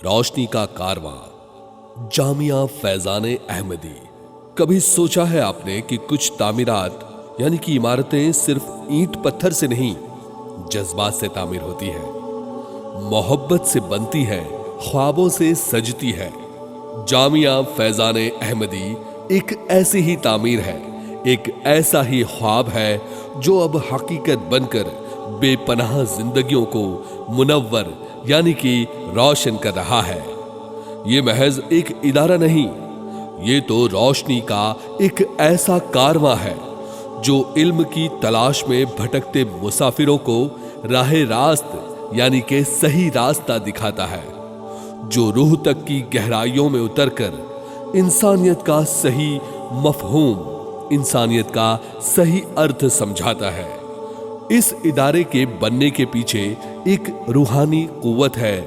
रोशनी का कारवां, जामिया फैजान अहमदी। कभी सोचा है आपने कि कुछ तामीरात यानी कि इमारतें सिर्फ ईंट पत्थर से नहीं, जज्बात से तामीर होती है, मोहब्बत से बनती है, ख्वाबों से सजती है। जामिया फैजान अहमदी एक ऐसी ही तामीर है, एक ऐसा ही ख्वाब है जो अब हकीकत बनकर बेपनाह जिंदगियों को मुनव्वर यानी कि रोशन कर रहा है। ये महज एक इदारा नहीं, ये तो रोशनी का एक ऐसा कारवां है जो इल्म की तलाश में भटकते मुसाफिरों को राहे रास्त यानी कि सही रास्ता दिखाता है, जो रूह तक की गहराइयों में उतरकर इंसानियत का सही मफहूम, इंसानियत का सही अर्थ समझाता है। इस इदारे के बनने के पीछे एक रूहानी कुव्वत है,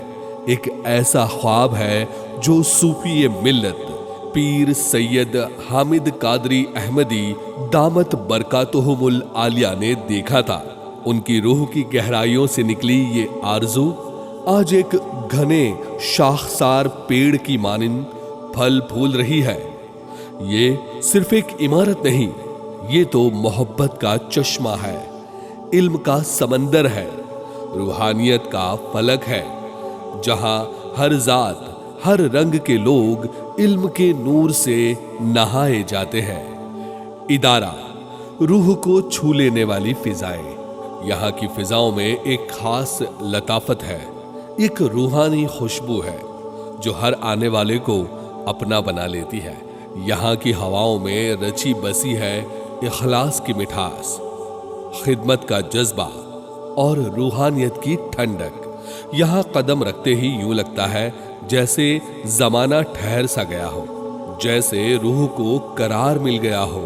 एक ऐसा ख्वाब है जो सूफी मिल्लत पीर सैयद हामिद कादरी अहमदी दामत बरकातुहुमुल आलिया ने देखा था। उनकी रूह की गहराइयों से निकली ये आरजू आज एक घने शाखसार पेड़ की मानिंद फल फूल रही है। ये सिर्फ एक इमारत नहीं, ये तो मोहब्बत का चश्मा है, इल्म का समंदर है, रूहानियत का फलक है, जहां हर जात, हर रंग के लोग इल्म के नूर से नहाए जाते हैं। इदारा रूह को छू लेने वाली फिजाएं। यहाँ की फिजाओं में एक खास लताफत है, एक रूहानी खुशबू है जो हर आने वाले को अपना बना लेती है। यहाँ की हवाओं में रची बसी है इखलास की मिठास, खिदमत का जज्बा और रूहानियत की ठंडक। यहाँ कदम रखते ही यूं लगता है जैसे जमाना ठहर सा गया हो, जैसे रूह को करार मिल गया हो,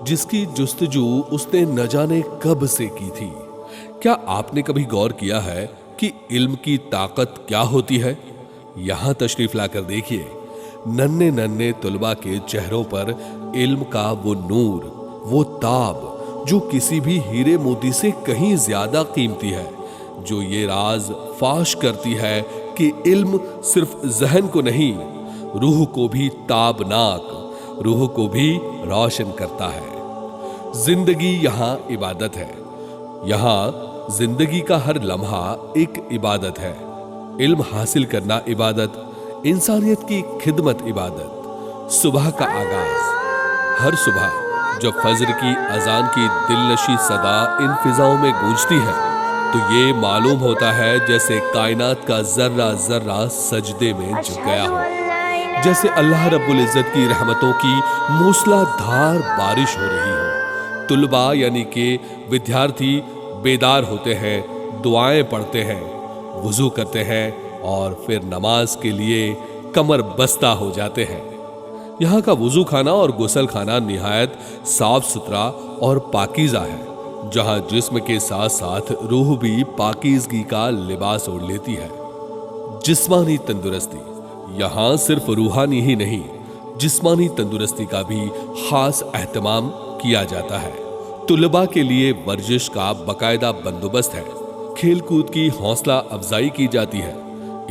जिसकी जुस्तजू उसने न जाने कब से की थी। क्या आपने कभी गौर किया है कि इल्म की ताकत क्या होती है? यहाँ तशरीफ लाकर देखिए, नन्हे नन्हे तुलबा के चेहरों पर इल्म का वो नूर, वो ताब जो किसी भी हीरे मोती से कहीं ज्यादा कीमती है, जो ये राज फाश करती है कि इल्म सिर्फ जहन को नहीं, रूह को भी ताबनाक, रूह को भी रोशन करता है। जिंदगी यहाँ इबादत है, यहाँ जिंदगी का हर लम्हा एक इबादत है। इल्म हासिल करना इबादत, इंसानियत की खिदमत इबादत। सुबह का आगाज, हर सुबह जब फजर की अजान की दिलनशी सदा इन फिजाओं में गूंजती है तो ये मालूम होता है जैसे कायनात का जर्रा जर्रा सजदे में झुक गया हो, जैसे अल्लाह रब्बुल इज्जत की रहमतों की मूसलाधार बारिश हो रही हो। तुलबा यानी कि विद्यार्थी बेदार होते हैं, दुआएं पढ़ते हैं, वुजू करते हैं और फिर नमाज के लिए कमर बस्ता हो जाते हैं। यहाँ का वुजू खाना और गुसल खाना निहायत साफ सुथरा और पाकीज़ा है, जहाँ जिस्म के साथ साथ रूह भी पाकीज़गी का लिबास ओढ़ लेती है। जिस्मानी तंदुरुस्ती, यहाँ सिर्फ रूहानी ही नहीं, जिस्मानी तंदुरुस्ती का भी खास एहतमाम किया जाता है। तुलबा के लिए वर्जिश का बाकायदा बंदोबस्त है, खेलकूद की हौसला अफजाई की जाती है,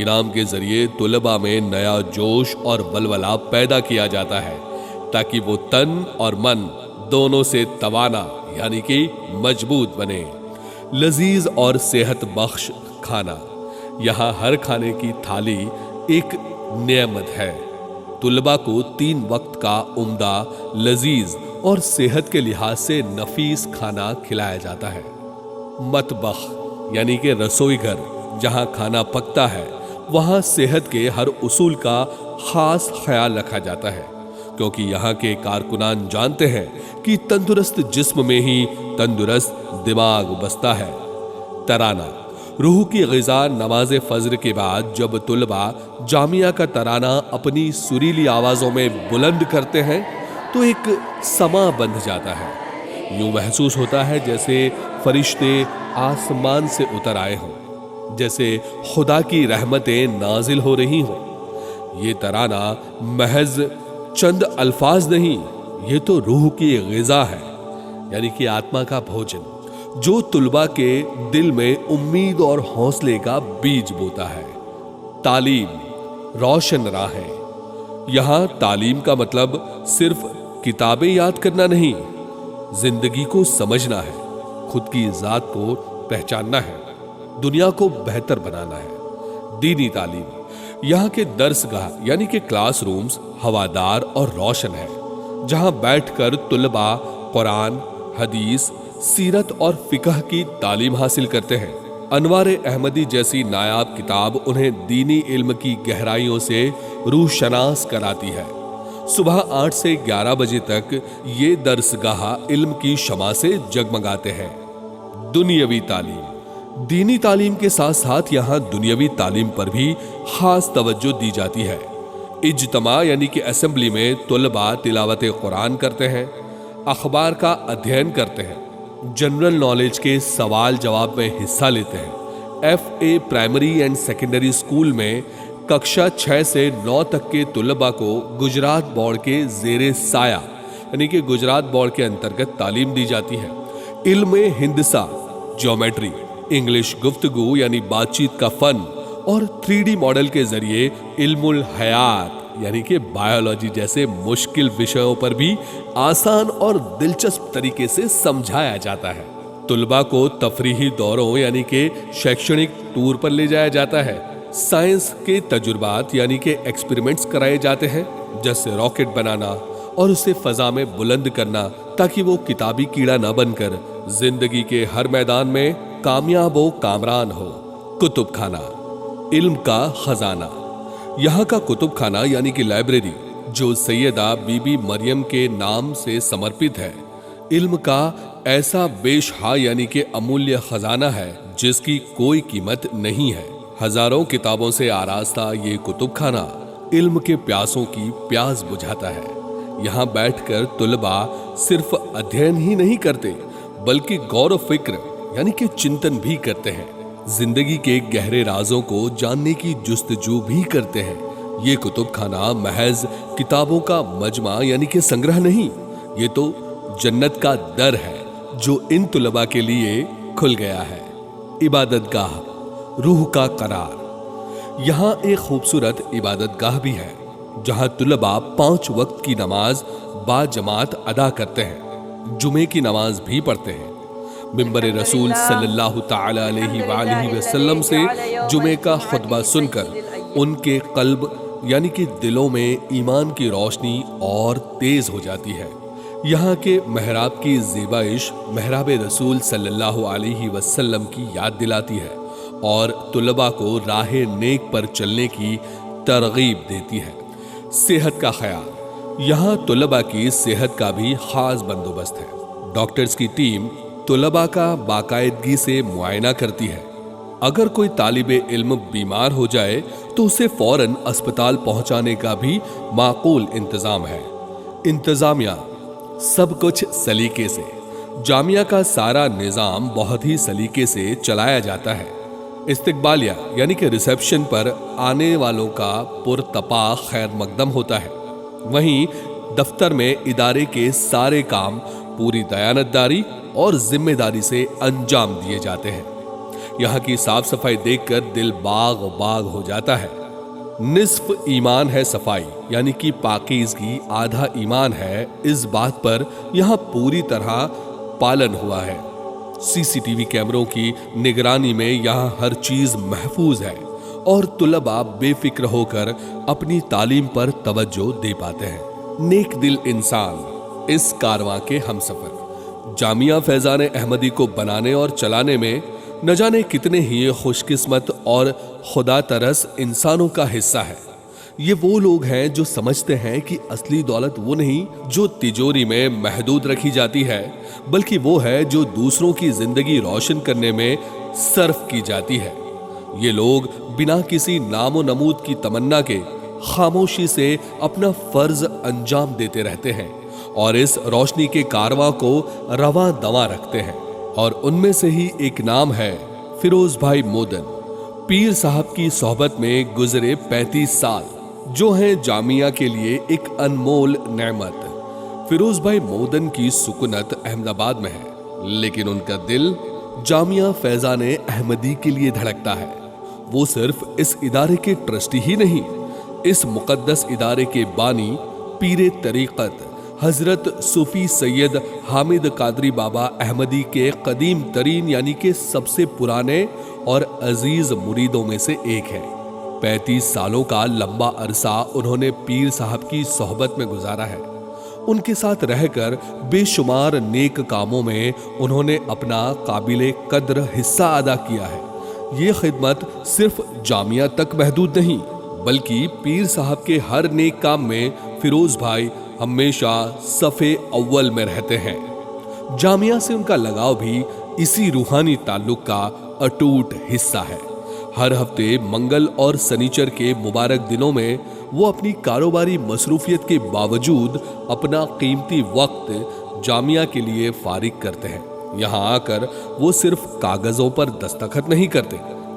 इनाम के जरिए तुलबा में नया जोश और वलवला पैदा किया जाता है ताकि वो तन और मन दोनों से तवाना यानी कि मजबूत बने। लजीज और सेहत बख्श खाना, यहाँ हर खाने की थाली एक नेमत है। तुलबा को 3 वक्त का उम्दा, लजीज और सेहत के लिहाज से नफीस खाना खिलाया जाता है। मतबख यानी कि रसोई घर, जहाँ खाना पकता है वहाँ सेहत के हर उसूल का खास ख्याल रखा जाता है, क्योंकि यहाँ के कारकुनान जानते हैं कि तंदुरुस्त जिस्म में ही तंदुरुस्त दिमाग बसता है। तराना, रूह की ग़िज़ा। नमाज फजर के बाद जब तुलबा जामिया का तराना अपनी सुरीली आवाज़ों में बुलंद करते हैं तो एक समा बंध जाता है। यूं महसूस होता है जैसे फरिश्ते आसमान से उतर आए हों, जैसे खुदा की रहमतें नाजिल हो रही हों। ये तराना महज चंद अल्फाज नहीं, ये तो रूह की ग़िज़ा है, यानी कि आत्मा का भोजन, जो तुलबा के दिल में उम्मीद और हौसले का बीज बोता है। तालीम, रोशन राह है। यहाँ तालीम का मतलब सिर्फ किताबें याद करना नहीं, जिंदगी को समझना है, खुद की जात को पहचानना है, दुनिया को बेहतर बनाना है। दीनी तालीम, यहाँ के दर्सगाह यानी कि क्लास रूम्स हवादार और रोशन है, जहाँ बैठकर तुलबा कुरान, हदीस, सीरत और फिकह की तालीम हासिल करते हैं। अनवार अहमदी जैसी नायाब किताब उन्हें दीनी इल्म की गहराइयों से रूहशनास कराती है। सुबह 8 से 11 बजे तक ये दर्सगाह इल्म की शमा से जगमगाते हैं। दुनियावी तालीम, दीनी तालीम के साथ साथ यहाँ दुनियावी तालीम पर भी खास तवज्जो दी जाती है। इज्तिमा यानी कि असेंबली में तुलबा तिलावत कुरान करते हैं, अखबार का अध्ययन करते हैं, जनरल नॉलेज के सवाल जवाब में हिस्सा लेते हैं। FA primary and secondary school में कक्षा 6 से 9 तक के तुलबा को गुजरात बोर्ड के जेरे साया यानी कि गुजरात बोर्ड के अंतर्गत तालीम दी जाती है। इल्म हिंदसा, ज्योमेट्री, इंग्लिश गुफ्तगू यानी बातचीत का फन और 3D मॉडल के जरिए इल्मुल हयात यानी कि बायोलॉजी जैसे मुश्किल विषयों पर भी आसान और दिलचस्प तरीके से समझाया जाता है। तुलबा को तफरीही दौरों यानी कि शैक्षणिक टूर पर ले जाया जाता है। साइंस के तजुर्बात यानी कि एक्सपेरिमेंट्स कराए जाते हैं, जैसे रॉकेट बनाना और उसे फजा में बुलंद करना, ताकि वो किताबी कीड़ा न बनकर जिंदगी के हर मैदान में कामयाब व कामरान हो। कुतुब खाना, इल्म का खजाना, यहाँ का कुतुब खाना यानी कि लाइब्रेरी जो सैयदा बीबी मरियम के नाम से समर्पित है, इल्म का ऐसा बेशहा यानी कि अमूल्य खजाना है जिसकी कोई कीमत नहीं है। हजारों किताबों से आरास्ता ये कुतुब खाना इल्म के प्यासों की प्यास बुझाता है। यहाँ बैठकर तुलबा सिर्फ अध्ययन ही नहीं करते बल्कि गौर फिक्र यानी कि चिंतन भी करते हैं, जिंदगी के गहरे राजों को जानने की जुस्तजू भी करते हैं। ये कुतुब खाना महज किताबों का मजमा यानी कि संग्रह नहीं, ये तो जन्नत का दर है जो इन तुलबा के लिए खुल गया है। इबादतगाह, रूह का करार, यहाँ एक खूबसूरत इबादतगाह भी है जहाँ तुलबा 5 वक्त की नमाज बाजमात अदा करते हैं, जुमे की नमाज भी पढ़ते हैं। मिंबर रसूल सल्लल्लाहु ताला अलैहि वसल्लम से जुमे का खुतबा सुनकर उनके कल्ब यानी कि दिलों में ईमान की रोशनी और तेज हो जाती है। यहाँ के महराब की ज़ेबाइश महराब रसूल सल्लल्लाहु अलैहि वसल्लम की याद दिलाती है और तुलबा को राहे नेक पर चलने की तरगीब देती है। सेहत का ख्याल, यहाँ तुलबा की सेहत का भी खास बंदोबस्त है। डॉक्टर्स की टीम तुलबा का बाकायदगी से मुआयना करती है। अगर कोई तालिबे इल्म बीमार हो जाए तो उसे फौरन अस्पताल पहुंचाने का भी माकूल इंतजाम है। इंतजामिया, सब कुछ सलीके से, जामिया का सारा निजाम बहुत ही सलीके से चलाया जाता है। इस्तकबालिया यानी कि रिसेप्शन पर आने वालों का पुरतपा खैर मकदम होता है। वहीं दफ्तर में इदारे के सारे काम पूरी दयानतदारी और जिम्मेदारी से अंजाम दिए जाते हैं। यहाँ की साफ सफाई देखकर दिल बाग बाग हो जाता है। निस्फ ईमान है सफाई यानी कि पाकीज़गी आधा ईमान है, इस बात पर यहाँ पूरी तरह पालन हुआ है। CCTV कैमरों की निगरानी में यहाँ हर चीज महफूज है और तुलबा बेफिक्र होकर अपनी तालीम पर तवज्जो दे पाते हैं। नेक दिल इंसान इस कारवां के हमसफर। जामिया फैजान अहमदी को बनाने और चलाने में न जाने कितने ही खुशकिस्मत और खुदा तरस इंसानों का हिस्सा है। ये वो लोग हैं जो समझते हैं कि असली दौलत वो नहीं जो तिजोरी में महदूद रखी जाती है, बल्कि वो है जो दूसरों की जिंदगी रोशन करने में सर्फ की जाती है। ये लोग बिना किसी नामो नमूद की तमन्ना के खामोशी से अपना फर्ज अंजाम देते रहते हैं और इस रोशनी के कारवां को रवां दवा रखते हैं। और उनमें से ही एक नाम है फिरोज भाई मोदन। पीर साहब की सोहबत में गुजरे 35 साल जो हैं जामिया के लिए एक अनमोल नेमत। फिरोज भाई मोदन की सुकूनत अहमदाबाद में है, लेकिन उनका दिल जामिया फैजान अहमदी के लिए धड़कता है। वो सिर्फ इस इदारे के ट्रस्टी ही नहीं इस मुकद्दस इदारे के बानी पीरे तरीक़त हजरत सूफी सैयद हामिद कादरी बाबा अहमदी के कदीम तरीन यानी कि सबसे पुराने और अजीज मुरीदों में से एक है। 35 सालों का लंबा अरसा उन्होंने पीर साहब की सोहबत में गुजारा है। उनके साथ रहकर बेशुमार नेक कामों में उन्होंने अपना काबिले कद्र हिस्सा अदा किया है। ये खिदमत सिर्फ जामिया तक महदूद नहीं, बल्कि पीर साहब के हर नेक काम में फिरोज भाई हमेशा सफ़े अव्वल में रहते हैं। जामिया से उनका लगाव भी इसी रूहानी ताल्लुक का अटूट हिस्सा है। हर हफ्ते मंगल और शनिचर के मुबारक दिनों में वो अपनी कारोबारी मसरूफियत के बावजूद अपना कीमती वक्त जामिया के लिए फारिग करते हैं। यहाँ आकर वो सिर्फ कागजों पर दस्तखत नहीं करते,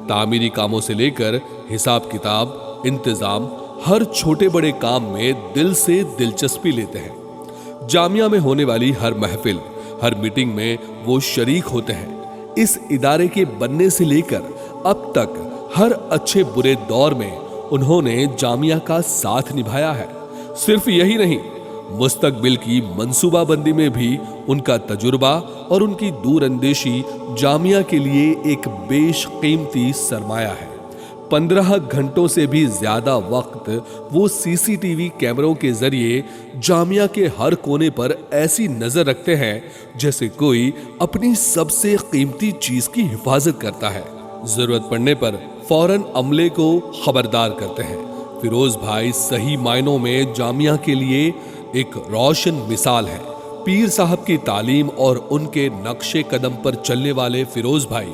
तामीरी कामों से लेकर हिसाब किताब, इंतजाम, हर छोटे बड़े काम में दिल से दिलचस्पी लेते हैं। जामिया में होने वाली हर महफिल, हर मीटिंग में वो शरीक होते हैं। इस इदारे के बनने से लेकर अब तक हर अच्छे बुरे दौर में उन्होंने जामिया का साथ निभाया है। सिर्फ यही नहीं, मुस्तकबिल की मंसूबाबंदी में भी उनका तजुर्बा और उनकी दूरअंदेशी जामिया के लिए एक बेशकीमती सरमाया है। 15 घंटों से भी ज्यादा वक्त वो सीसीटीवी कैमरों के जरिए जामिया के हर कोने पर ऐसी नजर रखते हैं जैसे कोई अपनी सबसे कीमती चीज की हिफाजत करता है। जरूरत पड़ने पर फौरन अमले को खबरदार करते हैं। फिरोज भाई सही मायनों में जामिया के लिए एक रोशन मिसाल है। पीर साहब की तालीम और उनके नक्शे कदम पर चलने वाले फिरोज भाई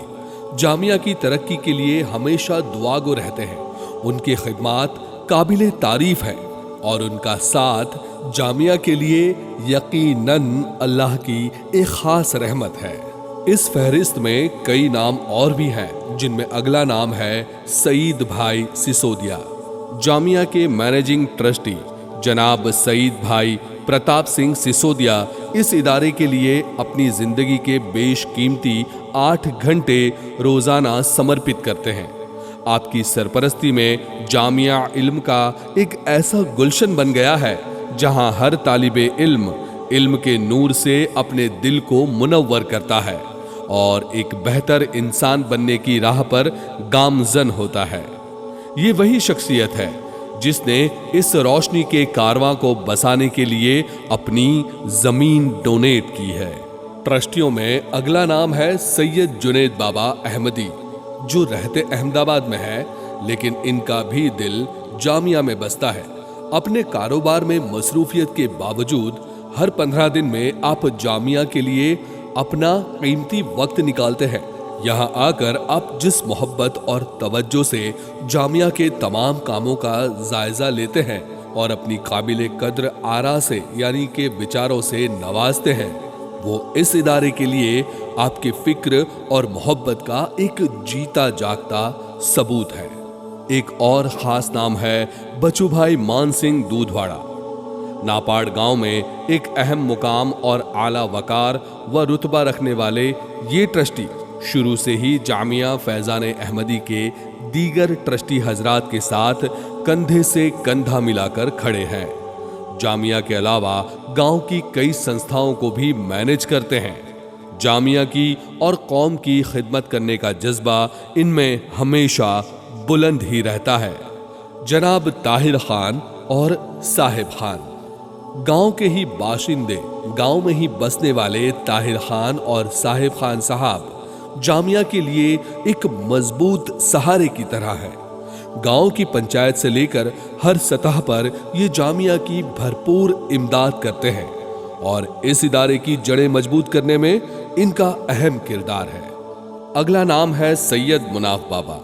जामिया की तरक्की के लिए हमेशा दुआगो रहते हैं। उनकी खिदमत काबिले तारीफ है और उनका साथ जामिया के लिए यकीनन अल्लाह की एक खास रहमत है। इस फहरिस्त में कई नाम और भी हैं, जिनमें अगला नाम है सईद भाई सिसोदिया। जामिया के मैनेजिंग ट्रस्टी जनाब सईद भाई प्रताप सिंह सिसोदिया इस इदारे के लिए अपनी जिंदगी के बेशकीमती 8 घंटे रोजाना समर्पित करते हैं। आपकी सरपरस्ती में जामिया इल्म का एक ऐसा गुलशन बन गया है जहां हर तालिबे इल्म के नूर से अपने दिल को मुनव्वर करता है और एक बेहतर इंसान बनने की राह पर गामजन होता है। ये वही शख्सियत है जिसने इस रोशनी के कारवां को बसाने के लिए अपनी जमीन डोनेट की है। ट्रस्टियों में अगला नाम है सैयद जुनेद बाबा अहमदी, जो रहते अहमदाबाद में है, लेकिन इनका भी दिल जामिया में बसता है। अपने कारोबार में मसरूफियत के बावजूद हर 15 दिन में आप जामिया के लिए अपना कीमती वक्त निकालते हैं। यहाँ आकर आप जिस मोहब्बत और तवज्जो से जामिया के तमाम कामों का जायजा लेते हैं और अपनी काबिले कद्र आरा से यानी के विचारों से नवाजते हैं, वो इस इदारे के लिए आपकी फिक्र और मोहब्बत का एक जीता जागता सबूत है। एक और खास नाम है बच्चू भाई मान सिंह दूधवाड़ा। नापाड़ गांव में एक अहम मुकाम और आला वकार व रुतबा रखने वाले ये ट्रस्टी शुरू से ही जामिया फैजान अहमदी के दीगर ट्रस्टी हजरात के साथ कंधे से कंधा मिलाकर खड़े हैं। जामिया के अलावा गांव की कई संस्थाओं को भी मैनेज करते हैं। जामिया की और कौम की खिदमत करने का जज्बा इनमें हमेशा बुलंद ही रहता है। जनाब ताहिर खान और साहिब खान, गांव के ही बाशिंदे, गांव में ही बसने वाले ताहिर खान और साहिब खान साहब जामिया के लिए एक मजबूत सहारे की तरह है। गांव की पंचायत से लेकर हर सतह पर ये जामिया की भरपूर इमदाद करते हैं और इस इदारे की जड़ें मजबूत करने में इनका अहम किरदार है। अगला नाम है सैयद मुनाफ बाबा।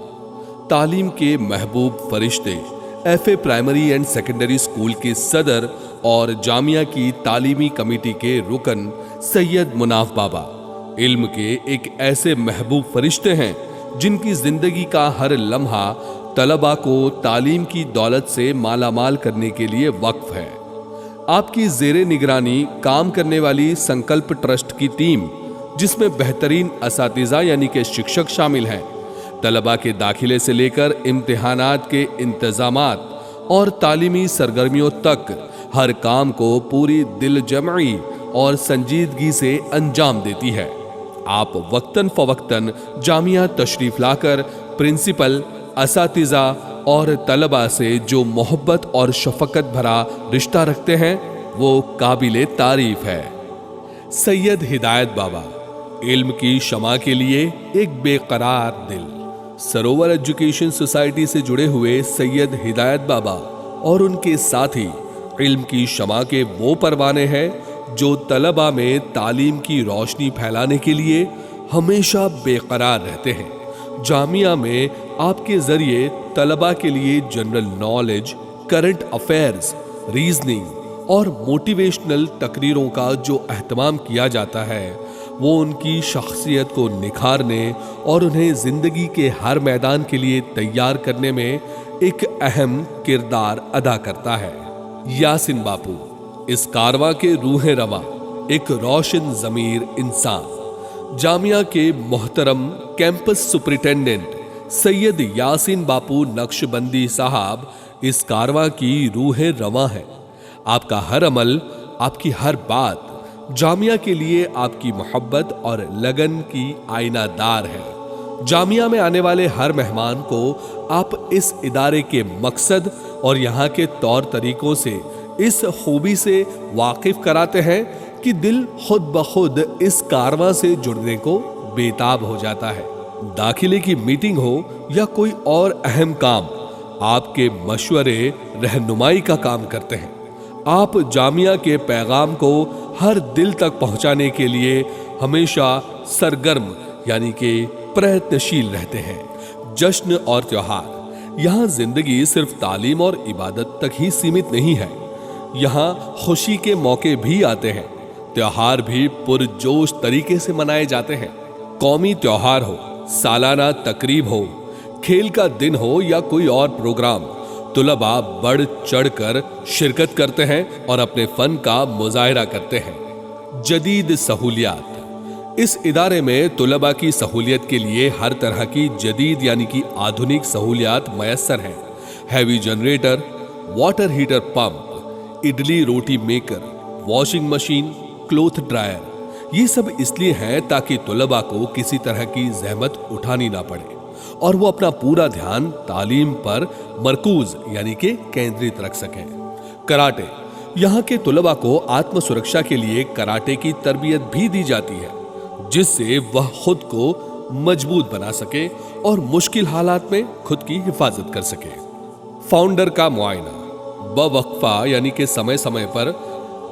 तालीम के महबूब फरिश्ते, FA primary and secondary school के सदर और जामिया की तालीमी कमेटी के रुकन सैयद मुनाफ बाबा इल्म के एक ऐसे महबूब फरिश्ते हैं जिनकी जिंदगी का हर लम्हा तलबा को तालीम की दौलत से मालामाल करने के लिए वक्फ है। आपकी जेरे निगरानी काम करने वाली संकल्प ट्रस्ट की टीम, जिसमें बेहतरीन असातिज़ा यानी कि शिक्षक शामिल हैं, तलबा के दाखिले से लेकर इम्तिहानात के इंतजामात اور تعلیمی سرگرمیوں تک ہر کام کو پوری دل جمعی اور سنجیدگی سے انجام دیتی ہے۔ آپ وقتاً فوقتاً جامعہ تشریف لا کر پرنسپل، اساتذہ اور طلباء سے جو محبت اور شفقت بھرا رشتہ رکھتے ہیں وہ قابل تعریف ہے۔ سید ہدایت بابا، علم کی شمع کے لیے ایک بے قرار دل۔ سروور ایجوکیشن سوسائٹی سے جڑے ہوئے سید ہدایت بابا اور ان کے ساتھی علم کی شمع کے وہ پروانے ہیں جو طلباء میں تعلیم کی روشنی پھیلانے کے لیے ہمیشہ بے قرار رہتے ہیں۔ جامعہ میں آپ کے ذریعے طلباء کے لیے general knowledge, current affairs, reasoning اور موٹیویشنل تقریروں کا جو اہتمام کیا جاتا ہے وہ ان کی شخصیت کو نکھارنے اور انہیں زندگی کے ہر میدان کے لیے تیار کرنے میں ایک اہم کردار ادا کرتا ہے۔ یاسین باپو، اس کارواں کے روح رواں، ایک روشن ضمیر انسان۔ جامعہ کے محترم کیمپس سپرنٹینڈنٹ سید یاسین باپو نقشبندی صاحب اس کارواں کی روح رواں ہے۔ آپ کا ہر عمل، آپ کی ہر بات جامعہ کے لیے آپ کی محبت اور لگن کی آئینہ دار ہے۔ جامعہ میں آنے والے ہر مہمان کو آپ اس ادارے کے مقصد اور یہاں کے طور طریقوں سے اس خوبی سے واقف کراتے ہیں کہ دل خود بخود اس کارواں سے جڑنے کو بےتاب ہو جاتا ہے۔ داخلے کی میٹنگ ہو یا کوئی اور اہم کام، آپ کے مشورے رہنمائی کا کام کرتے ہیں۔ آپ جامعہ کے پیغام کو ہر دل تک پہنچانے کے لیے ہمیشہ سرگرم یعنی کہ پرتنشیل رہتے ہیں۔ جشن اور تیوہار، یہاں زندگی صرف تعلیم اور عبادت تک ہی سیمت نہیں ہے۔ یہاں خوشی کے موقع بھی آتے ہیں، تیوہار بھی پرجوش طریقے سے منائے جاتے ہیں۔ قومی تیوہار ہو، سالانہ تقریب ہو، کھیل کا دن ہو یا کوئی اور پروگرام، طلباء بڑھ چڑھ کر شرکت کرتے ہیں اور اپنے فن کا مظاہرہ کرتے ہیں۔ جدید سہولیات، اس ادارے میں طلباء کی سہولیت کے لیے ہر طرح کی جدید یعنی کہ آدھنک سہولیات میسر ہیں۔ Heavy generator, water heater pump, idli روٹی maker, washing machine, cloth dryer, یہ سب اس لیے ہیں تاکہ طلباء کو کسی طرح کی زحمت اٹھانی نہ پڑے اور وہ اپنا پورا دھیان تعلیم پر مرکوز یعنی کہ کیندرت رکھ سکیں۔ کراٹے، یہاں کے طلباء کو آتم سرکشا کے لیے کراٹے کی تربیت بھی دی جاتی ہے جس سے وہ خود کو مضبوط بنا سکے اور مشکل حالات میں خود کی حفاظت کر سکے۔ فاؤنڈر کا معائنہ، بوقفہ یعنی کہ سمے سمے پر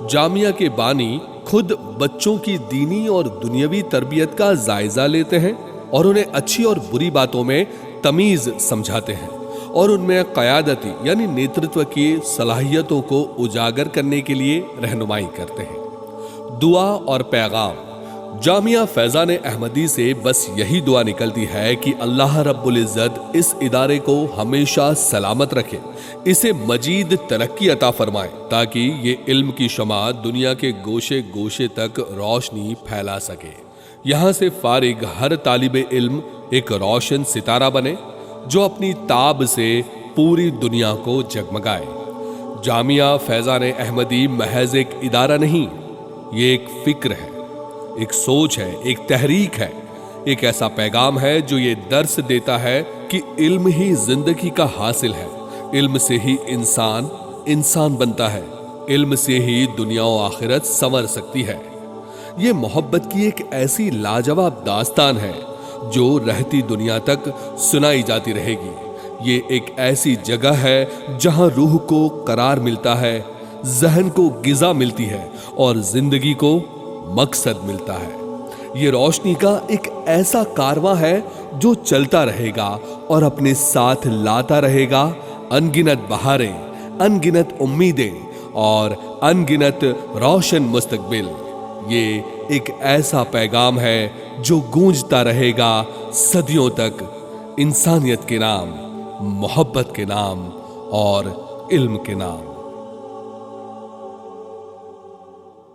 جامعہ کے بانی خود بچوں کی دینی اور دنیاوی تربیت کا جائزہ لیتے ہیں اور انہیں اچھی اور بری باتوں میں تمیز سمجھاتے ہیں اور ان میں قیادتی یعنی نیترتو کی صلاحیتوں کو اجاگر کرنے کے لیے رہنمائی کرتے ہیں۔ دعا اور پیغام، جامعہ فیضان احمدی سے بس یہی دعا نکلتی ہے کہ اللہ رب العزت اس ادارے کو ہمیشہ سلامت رکھے، اسے مزید ترقی عطا فرمائے تاکہ یہ علم کی شمع دنیا کے گوشے گوشے تک روشنی پھیلا سکے۔ یہاں سے فارغ ہر طالب علم ایک روشن ستارہ بنے جو اپنی تاب سے پوری دنیا کو جگمگائے۔ جامعہ فیضان احمدی محض ایک ادارہ نہیں، یہ ایک فکر ہے، ایک سوچ ہے، ایک تحریک ہے، ایک ایسا پیغام ہے جو یہ درس دیتا ہے کہ علم ہی زندگی کا حاصل ہے، علم سے ہی انسان انسان بنتا ہے، علم سے ہی دنیا و آخرت سنور سکتی ہے۔ یہ محبت کی ایک ایسی لاجواب داستان ہے جو رہتی دنیا تک سنائی جاتی رہے گی۔ یہ ایک ایسی جگہ ہے جہاں روح کو قرار ملتا ہے، ذہن کو غذا ملتی ہے اور زندگی کو مقصد ملتا ہے۔ یہ روشنی کا ایک ایسا کارواں ہے جو چلتا رہے گا اور اپنے ساتھ لاتا رہے گا انگنت بہاریں، انگنت امیدیں اور انگنت روشن مستقبل۔ یہ ایک ایسا پیغام ہے جو گونجتا رہے گا صدیوں تک، انسانیت کے نام، محبت کے نام اور علم کے نام۔